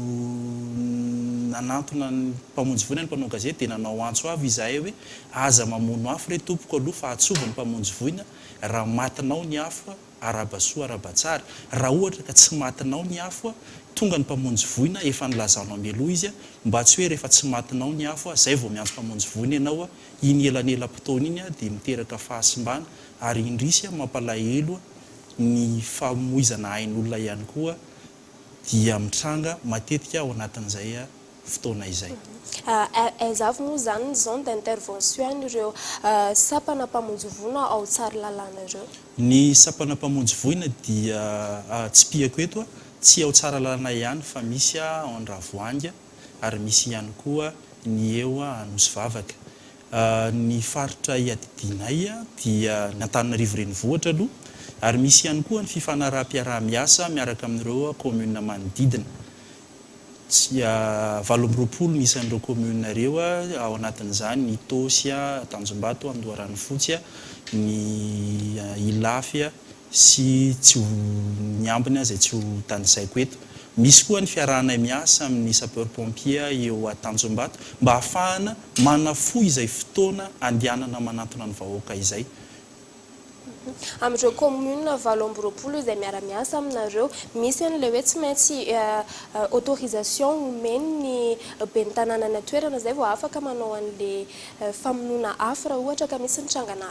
nanantona ny mpamonjy voina ny mpanao gazety dia nanao antso avy izahay hoe aza mamono afo re tompoko aloha fa atsova ny mpamonjy voina raha matinao ny afo arabasoa arabatsara raha ohatra ka tsy matinao ny afo tonga ny mpamonjy voina efa nilazanao mialoha izy mba tsy hoe rehefa tsy matinao ny afo zay vao miantso mpamonjy voina ianao iny elanelam-potoana iny dia miteraka fahasimbana ary indrisy mampalahelo ny famoizana ain'olona ihany koa dia mitranga matetika ao anatin'izay fotoana izay aizavo moa zany zone d'intervention ireo sapana mpamonjy voina ao tsara lalàna ireo ny sapana mpamonjy voina dia tsy piako eto tsy ao tsara lalàna ihany fa misy ao Andravoahangy ary misy ihany koa ny eo Anosy Vavaka ny faritra iadidinay dia ny Antananarivo renivohitra aloha ary misy ihany koa ny fifanaraha-piaraha-miasa miaraka amin'ireo commune manodidina 20 misy an'ireo commune ireo ao anatin'izany ny Tosy Tanjombato Andoharany Fotsy ny Ilafy sy tsy ny ambiny zay tsy ho tanisaiko eto misy koa ny fiarahanay miasa amin'ny sapeur pompier eo Tanjombato mba ahafahana manafoy izay fotoana andehanana manatona ny vahoaka izay. Amin'ireo commune 20 izay miara-miasa aminareo, misy an'ilay hoe tsy maintsy autorisation omeny ny ben'ny tanàna ny toerana zay vao afaka manao an'ilay famonoana afo raha ohatra ka misy nitrangana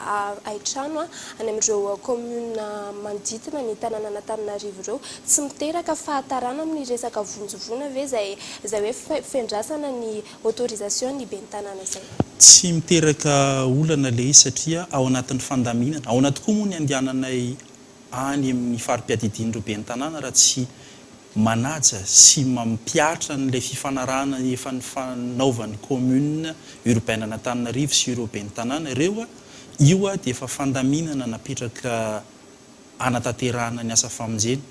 aitrano any amin'ireo commune manodidina ny tanàna Antananarivo ireo, tsy miteraka fahatarana amin'ny resaka vonjovona ve zay hoe fendrasana ny autorisation ny ben'ny tanàna zay? Tsy miteraka olana le satria ao anatin'ny fandaminana ao anaty koa moa ny andehananay any amin'ny farim-piadidin'ireo ben'ny tanàna raha tsy manaja sy mampiatra n'ilay fifanarahana efa ny fanaovan'ny commune urbaine Antananarivo sy ireo ben'ny tanàna ireo io dia efa fandaminana napetraka anatanterahana ny asa famonjena,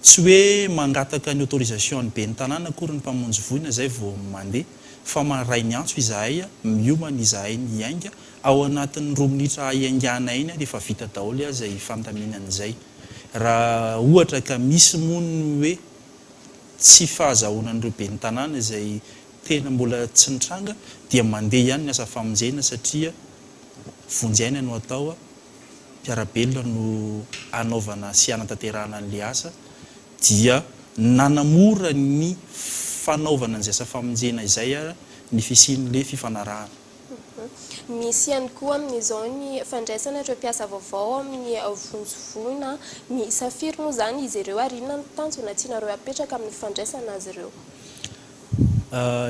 tsy hoe mangataka ny autorisation ny ben'ny tanàna akory ny mpamonjy voina zay vao mandeha, fa maray ny antso izahay miomana izahay ny ainga ao anatin'ny 2 minitra iangana iny dia efa vita daholo izay fandaminana izay. Raha ohatra ka misy mono hoe tsy fahazahoanan'ireo ben'ny tanàna izay tena mbola tsy nitranga dia mandeha ihany ny asa famonjena satria vonjaina no atao mpiarabelona no anaovana sy anatanterahana an'ilay asa dia nanamora ny fanaovana an'izay asa famonjena izay ny fisian'ilay fifanarahana. Misy ihany koa amin'izao ny fandraisana ireo mpiasa vaovao amin'ny vonjovona, misafiry moa zany izy ireo ary inona ny tanjona tianareo apetraka amin'ny fandraisana azy ireo?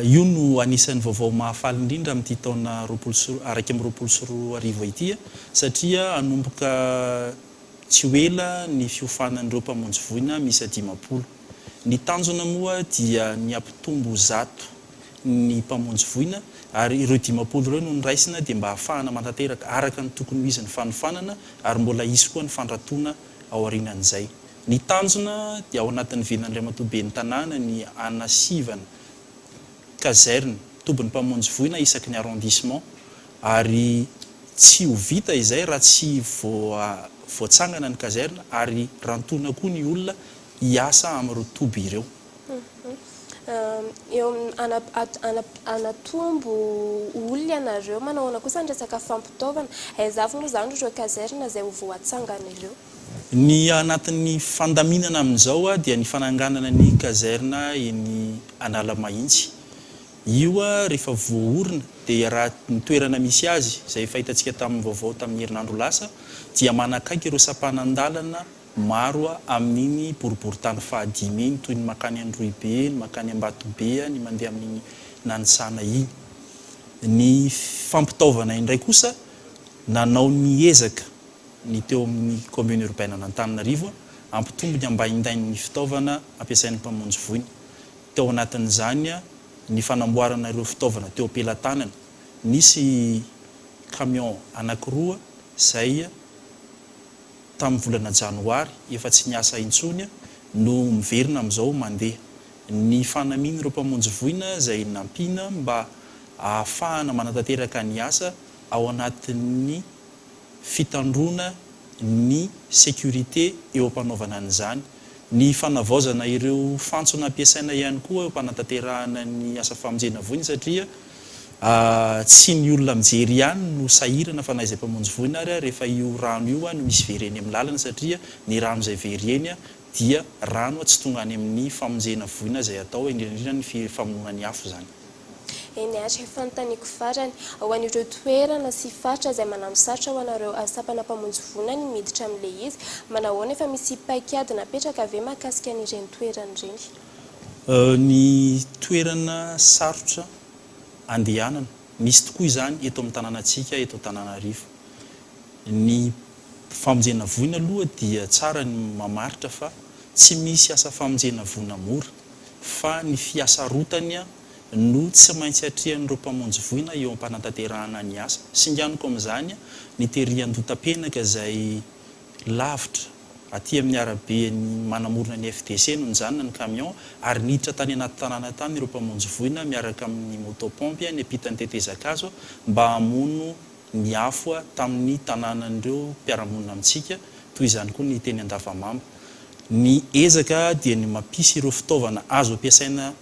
Io no anisan'ny vaovao mahafaly indrindra amin'ity taona 2024 ity satria anomboka tsy hoela ny fiofanan'ireo mpamonjy voina misy 50. Ny tanjona moa dia ny ampitombo zato ny mpamonjy voina ary ireo 50 ireo no niraisina dia mba ahafahana mantanteraka araka ny tokony izy ny fanofanana ary mbola isy koa ny fandratoana ao aorianan'izay. Ny tanjona dia ao anatin'ny venan'ilay matoben'ny tanàna ny anasivana kazerne tobin'ny mpamonjy voina isaky ny arrondissement ary tsy ho vita izay raha tsy voatsangana ny kazerne ary rantona koa ny olona hiasa amin'ireo toby ireo. Eo anatombo olona ianareo manahoana kosa ny resaka fampitaovana, aizavy moa zany ireo kazerne izay ho voatsangana ireo? Ny anatin'ny fandaminana amin'izao dia ny fananganana ny kazerne eny Analamahintsy. Io rehefa voaorina dia raha ny toerana misy azy izay fahitantsika tamin'ny vaovao tamin'ny herinandro lasa dia manakaiky ireo sapanandalana maro amin'iny boriboritany fahadimy iny toy ny makany Androibe, ny makany Ambatobe, ny mandeha amin'iny Nanisana iny. Ny fampitaovana indray kosa nanao ny ezaka ny teo amin'ny commune urbaine Antananarivo ampitombo ny ambaindain'ny fitaovana ampiasain'ny mpamonjy voina. Teo anatin'izany ny fanamboarana ireo fitaovana teo am-pelantanana, nisy camion anankiroa izay tamin'ny volana janoary efa tsy niasa intsony no miverina amin'izao mandeha. Ny fanamina ireo mpamonjy voina izay nampiana mba ahafahana manatanteraka ny asa ao anatin'ny fitandrona ny sécurité eo am-panaovana an'izany. Ny fanavaozana ireo fantsona ampiasaina ihany koa eo am-panatanterahana ny asa famonjena voina satria tsy ny olona mijery ihany no sahirana fa na izay mpamonjy voina ary rehefa io rano io no misy vereny amin'ny lalana satria ny rano izay vereny dia rano tsy tonga any amin'ny famonjena voina izay atao indrindra ny famonoana ny afo zany. Eny ary fanontaniako farany ho an'ireo toerana sy faritra izay manamosatra ho anareo sapana mpamonjy voina ny miditra amin'ilay izy, manahoana efa misy paikady napetraka ave mahakasika an'ireny toerana ireny? Ny toerana sarotra andehanana misy tokoa izany eto amin'ny tanànantsika eto Antananarivo. Ny famonjena voina aloha dia tsara ny mamaritra fa tsy misy asa famonjena voina mora fa ny fiasarotany no tsy maintsy atrihan'ireo mpamonjy voina eo am-panatanterahana ny asa. Singaniko amin'izany ny terian-dotam-penaka izay lavitra aty amin'ny arabe ny manamorona ny FDC no nijanona ny camion ary niditra tany anaty tanàna tany ireo mpamonjy voina miaraka amin'ny motopompe ny apitan'ny tetezakazo mba hamono ny afo tamin'ny tanànan'ireo mpiaramonina amintsika toy izany koa ny teny Andavamamba. ny ezaka dia ny mampisy ireo fitaovana azo ampiasaina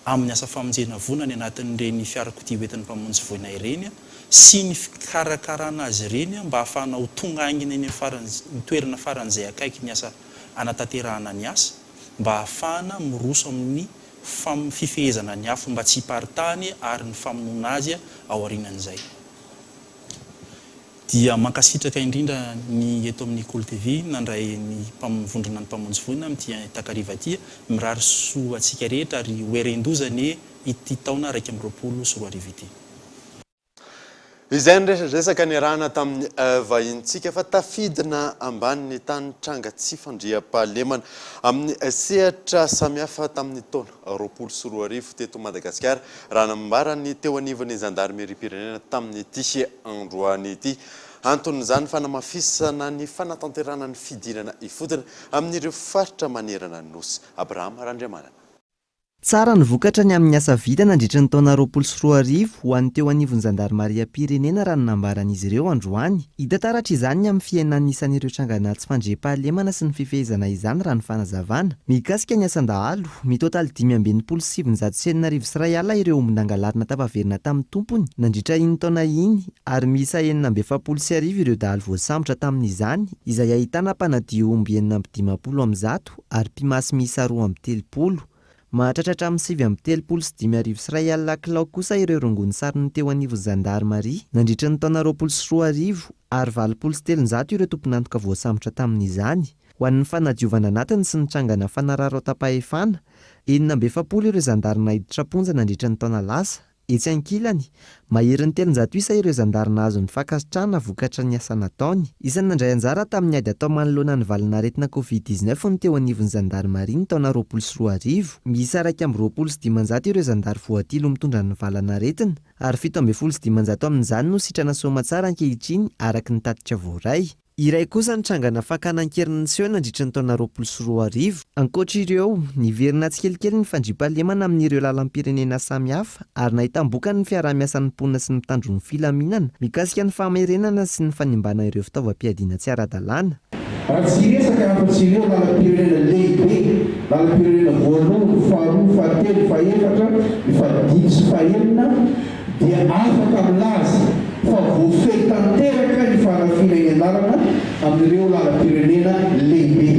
amin'ny asa famonjena voina ny anatin'ireny fiarakodia hoentin'ny mpamonjy voina ireny sy ny fikarakarana azy ireny mba hahafahana ho tonga aingina eny ny toerana faran'izay akaiky ny asa anatanterahana ny asa mba hahafahana miroso amin'ny fifehezana ny afo mba tsy hiparitany ary ny famonoana azy ao aorianan'izay. Dia mankasitraka indrindra ny eto amin'ny Cool TV nandray ny mpamivondrona ny mpamonjy voina amin'ity takariva ity mirary soa atsika rehetra ary hoerendozany ity taona 2024 ity. Izay resaka ny rahana tamin'ny vahintsika fa tafidina ambanin'ny tany tranga tsy fandriam-pahalemana amin'ny sehatra samihafa tamin'ny taona 2024 teto Madagasikara raha nambarany teo anivon'ny zandarmeriam-pirenena tamin'ny ity androany ity. Anton'izany fanamafisana ny fanatanterana ny fidinana ifotona amin'ireo faritra manerana ny nosy. Abraham Randriamanana. Tsara ny vokatra ny amin'ny asa vita nandritra ny taona 2024 ho an'ny teo anivon'ny zandarmeriam-pirenena raha nambaran'izy ireo androany. Hita taratra izany amin'ny fiainan'ny isan'ireo trangana tsy fandriam-pahalemana sy ny fifehezana izany raha ny fanazavana. Mikasika ny asandahalo, mitotaly 5,790 alina ireo omby nangalarina tapaverina tamin'ny tompony nandritra iny taona iny ary misa 770 ireo dahalo voasambotra tamin'izany izay ahitana mpanadio omby 750 ary mpimasy misa 230. Mahatratratra amin'ny 7,30 sy 5,000 alina kilao kosa ireo rongony sariny teo anivon'ny zandarmaria nandritra ny taona 2024 ary 2,700 ireo tompon'antoka voasambotra tamin'izany. Ho an'ny fanadiovana anatiny sy ny trangana fanararo tapahefana 770 ireo zandarina hiditra ponja nandritra ny taona lasa. Etsy ankilany, maherin'ny 300 isa ireo zandarina azo ny fankasitrahana vokatra ny asa nataony. Isan'ny nandray anjara tamin'ny ady atao manoloana ny valanaretina Covid-19 ny teo anivon'ny zandarmaria ny taona 2024. Miisa 2,500 ireo zandary voatilo mitondra ny valanaretina ary 7,500 amin'izany no sitrana soamantsara ankehitriny araky ny tatitra voaray. Iray kosa ny trangana fankanankerin'ny seho nandritra ny taona 2024. Ankoatra ireo, niverina tsikelikely ny fandriam-pahalemana amin'ireo lalam-pirenena samihafa ary nahitam-boka ny fiarah-miasan'ny mponina sy ny mpitandro ny filaminana mikasika ny famerenana sy ny fanimbana ireo fitaovam-piadiana tsy ara-dalàna. Raha tsy resaka afa-tsy ireo lalam-pirenena lehibe, lalam-pirenena voalohany, faharoa, fahatelo, fahaefatra, ny fahadimy sy fahaenina dia afaka milaza fa voafehy tanteraka ny farafina eny an-dalana amin'ireo lalam-pirenena lehibe.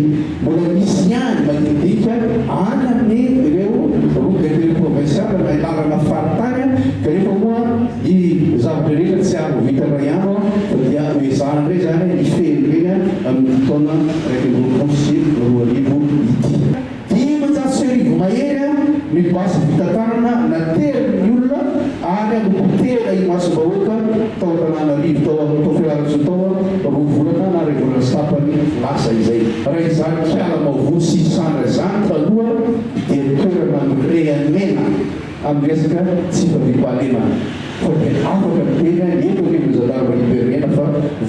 Mbola misy ihany madinidinika any amin'ny ireo route provinciale na lalana faritany ka rehefa moa i zavatra rehetra tsy ary vita ray andro fa dia ezahana indray zany ny fehireny amin'ny taona 2024 ity. 10,000 mahery ny basy vita tanana nateriny olona ary ampotera i masom-bahoaka tao Antananarivo tao Fianarantsoa tao rovolana na ray volana sy tapany lasa izay. Raha izany kiala maovo sy sandra zany taloha dia toerana mireamena amin'ny resaka tsy fandriam-pahalemana. Fa dia afaka ny tena eto anivon'ny zandarmeriam-pirenena fa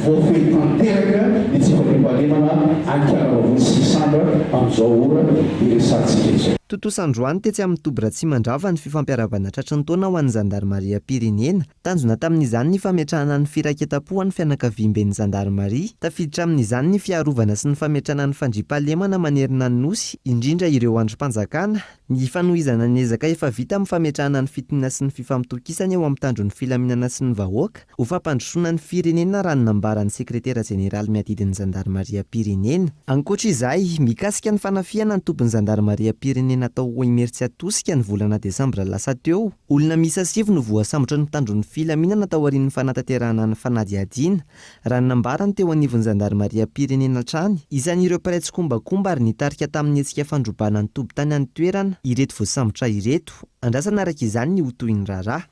voafehy tanteraka ny tsy fandriam-pahalemana ankiala maovo sy sandra amin'izao ora iresantsika izao. Totosandroany tetsy amin'ny Tobra tsy mandrava ny fifampiarabana tratry ny taona ho an'ny zandarmeriam-pirenena. Tanjona tamin'izany ny fametrahana ny firaiketam-po an'ny fianakaviam-ben'ny zandarmaria. Tafiditra amin'izany ny fiarovana sy ny fametrahana ny fandriam-pahalemana manerina ny nosy, indrindra ireo androm-panjakana, ny fanohizana ny ezaka efa vita amin'ny fametrahana ny fitoniana sy ny fifampitokisana eo amin'ny tandro ny filaminana sy ny vahoaka ho fampandrosoana ny firenena raha ny nambaran'ny sekretera jeneraly miadidin'ny zandarmeriam-pirenena. Ankoatra izay, mikasika ny fanafiana ny tompon'ny zandarmeriam-pirenena natao ho imeritsy atosika ny volana desambra lasa teo. Olona misa 7 no voasambotra ny tandro ny filaminana tao aorian'ny fanatanterahana ny fanadiadiana. Raha ny nambarany teo anivon'ny zandarmeriam-pirenena trany, isan'ireo mpiray tsikombakomba ary nitarika tamin'ny hetsika fandrobana ny tobo-tany any toerana ireto voasambotra ireto. Andrasana araka izany ny hotohin'ny raharaha.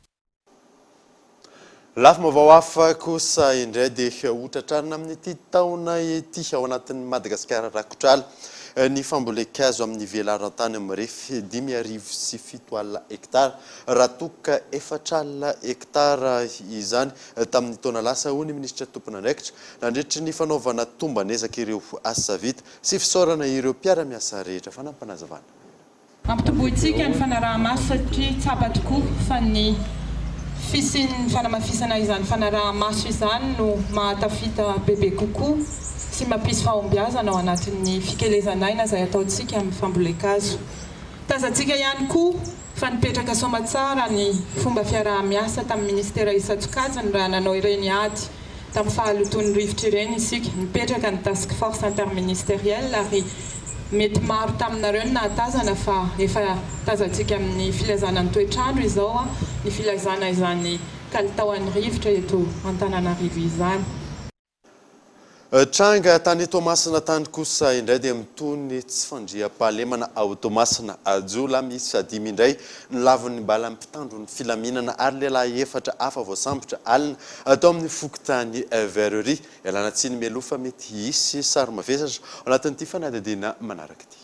Lafa mavao hafa kosa indray dia hotratrarina amin'ity taona ity ao anatin'ny Madagasikara rakotrala ny famboleka-kazo amin'ny velarantany mirefy 5,7 alina hektara raha toka 4 alina hektara izany tamin'ny taona lasa ho ny minisitra tompon'andraikitra nandritra ny fanaovana tombanezaka ireo asa vita sy fisaorana ireo mpiara-miasa rehetra fanampanazavana. Ampitomboitsika ny fanaraha-maso satria tsapa tokoa fa ny fisian'ny fanamafisana izany fanaraha-maso izany no mahatafita bebe kokoa sy mampisy fahombiazana ao anatin'ny fikelezanaina izay ataontsika amin'ny fambolekazo. Tazantsika ihany koa fa nipetraka soamatsara ny fomba fiaraha-miasa tamin'ny ministera isan-tsokajiny raha nanao ireny ady tamin'ny fahaloton'ny rivotra ireny isika. Nipetraka ny task force interministérielle ary mety maro taminareo ny nahatazana fa efa tazantsika amin'ny filazana ny toetrandro izao ny filazana izany kalitaon'ny rivotra eto Antananarivo izany. Tranga tany Tomasina tany kosa indray dia mitony tsy fandriam-pahalemana ao Tomasina ajola misy 5 indray ny lavon'ny mbala mpitandro ny filaminana ary lehilahy 4 hafa voasambotra alina atao amin'ny fokontany Verrerie. Ialana tsiny melofa mety hisy sary mavesatra ao anatin'ity fanadihadiana manaraka ity.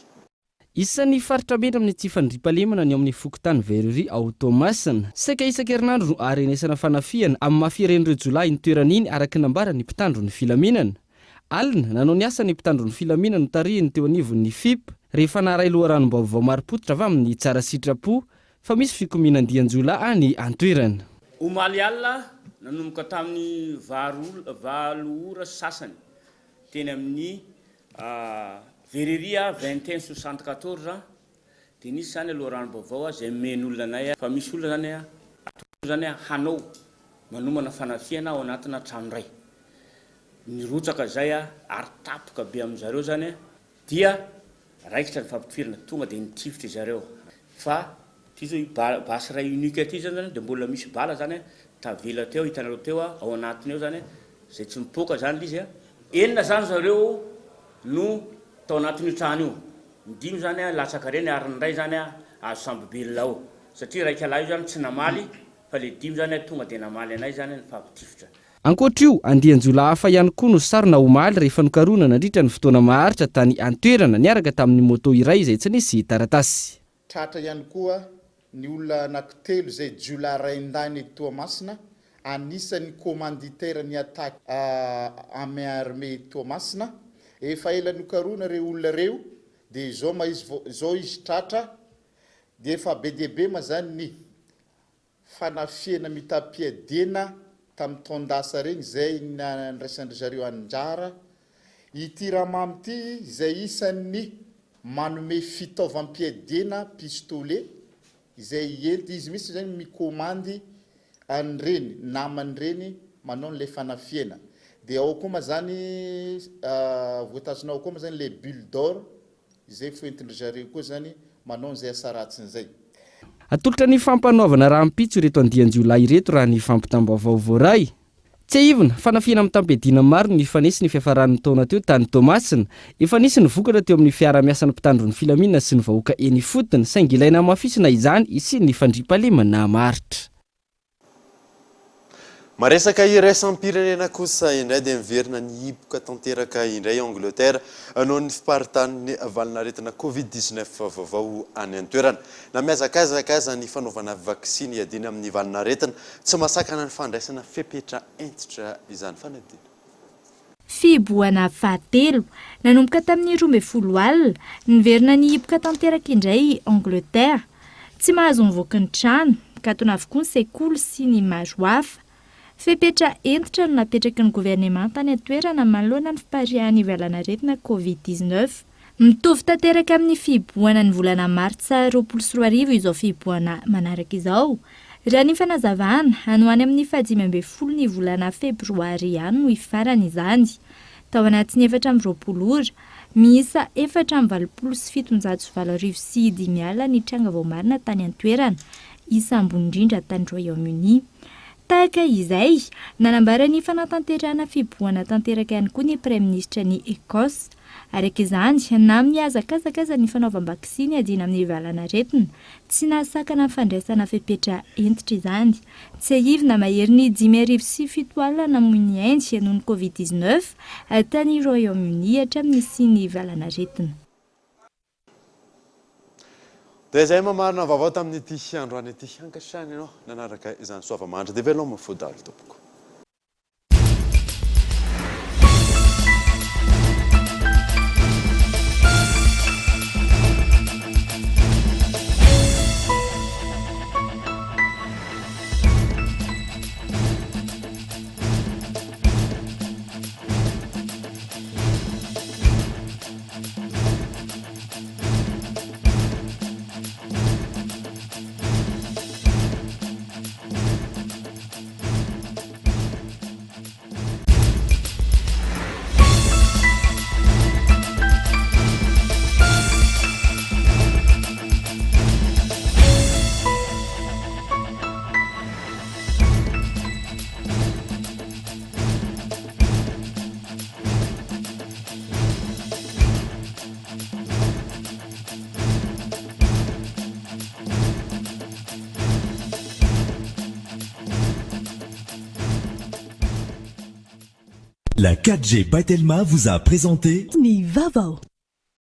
Isan'ny faritra mendra amin'ny tsy fandriam-pahalemana ny amin'ny fokontany Verrerie ao Tomasina. Saika isan-kerinandro no arenesana fanafiana amin'ny mahafiren'ireo jolahy ny toeran'iny araka nambara ny mpitandro ny filaminana. Alina nanao ny asa ny mpitandro ny filaminana no tarihiny teo anivon'ny FIP rehefa naray loharanom-baovao marim-pototra avy amin'ny tsara sitrapo fa misy fikominan-dian-jola any antoerana. Omaly alina nanomboka tamin'ny 20 ora sasany teny amin'ny Verrerie 2174 dia nisy zany loharanom-baovao izay men'olona anay fa misy olona zany hanao manomana fanafiana ao anatina trano iray. Nirotsaka zay ary tapoka be amin'izareo zany dia raikitra ny fampitifirana tonga dia nitifitra zareo fa ty zao basy ray unique ty zany dia mbola misy bala zany tavela teo hitanareo teo ao anatiny eo zany zay tsy mipoka zany izy enina zany zareo no tao anatin'io trano io. Ny 5 zany latsaka reny ary ny ray zany azo sambobelona ao satria raika lahy io zany tsy namaly fa le 5 zany tonga dia namaly anay zany ny fampitifitra. Ankoatr'io andian-jola hafa ihany koa no sarona omaly rehefa nokarona nandritra ny fotoana maharitra tany antoerana niaraka tamin'ny moto iray izay tsy nisy taratasy. Tratra ihany koa ny olona anankitelo izay jola raindany eto Toamasina anisan'ny commanditaire ny attaque amin'ny armée Toamasina efa ela nokarona reo olona reo dia zao izy tratra dia efa be dia be ma zany ny fanafiana mitapia-dena tamin'ny tondasa regny izay niraisandry zareo anjara. Ity ramamy ity izay isan'ny manome fitaovam-piadena pistolet izay enti izy misy zany mikomandy an'ireny naman'ireny manao n'ilay fanafiana. Dia ao koa ma zany voatazonao koa ma zany le bulle d'or izay foentindry zareo koa zany manao n'izay asa ratsin'izay. Atolotra ny fampanaovana raha mpitso ireto andian-jola ireto raha ny fampitam-baovao voaray. Tsy ahivona fanafiana amin'ny tampediana maro ny fanesy ny fiafaran'ny taona teo tany Tomasina. Efa nisy ny vokatra teo amin'ny fiara-miasan'ny mpitandro ny filaminana sy ny vahoaka eny fotony saingy ilaina mafisina izany isy ny fandriam-pahalemana maritra. Maresaka iraisam-pirenena kosa indray dia miverina ny hipoka tanteraka indray Angleterre noho ny fiparitahan'ny valinaretina Covid-19 vaovao any antoerana. Na miazakazaka ny fanaovana vaksiny iadina amin'ny valinaretina tsy masakana ny fandraisana fepetra entitra izany fanadina. Fiboana fahatelo nanomboka tamin'ny 12 alina niverina ny hipoka tanteraka indray Angleterre tsy mahazo mivoaka ny trano ka tona avokoa ny sekoly sy ny maro hafa. Fepetra entitra no napetraky ny gouvernement tany antoerana manoloana ny fiparihan'ny valanaretina Covid-19. Mitovy tanteraka amin'ny fiboana ny volana Martsa 2020 izao fiboana manaraka izao. Raha ny fanazavana anoany amin'ny 15 ny volana Febroary ihany no ifarany izany. Tao anatin'ny 420 ora, miisa 427 alina ny tranga vao marina tany antoerana, isa ambony indrindra tany Royaume-Uni. Tahaka izay, nanambara ny fanatanterana fiboana tanteraka ihany koa ny Prime-ministra ny Ekosy. Araka izany, na mihazakazaka ny fanaovam-baksiny adina amin'ny valanaretina, tsy nahasakana fandraisana fepetra entitra izany. Tsy ahivona mahery ny 5,7 alina namoy ny Inde noho ny Covid-19 tany Royaume-Uni hatramin'ny siny valanaretina. Dia izay mamarina vaovao tamin'ity androany ity hankasitrahana ianao nanaraka izany soava-mandry dia veloma fodalo tompoko. La 4G by Telma vous a présenté Ni Vavo.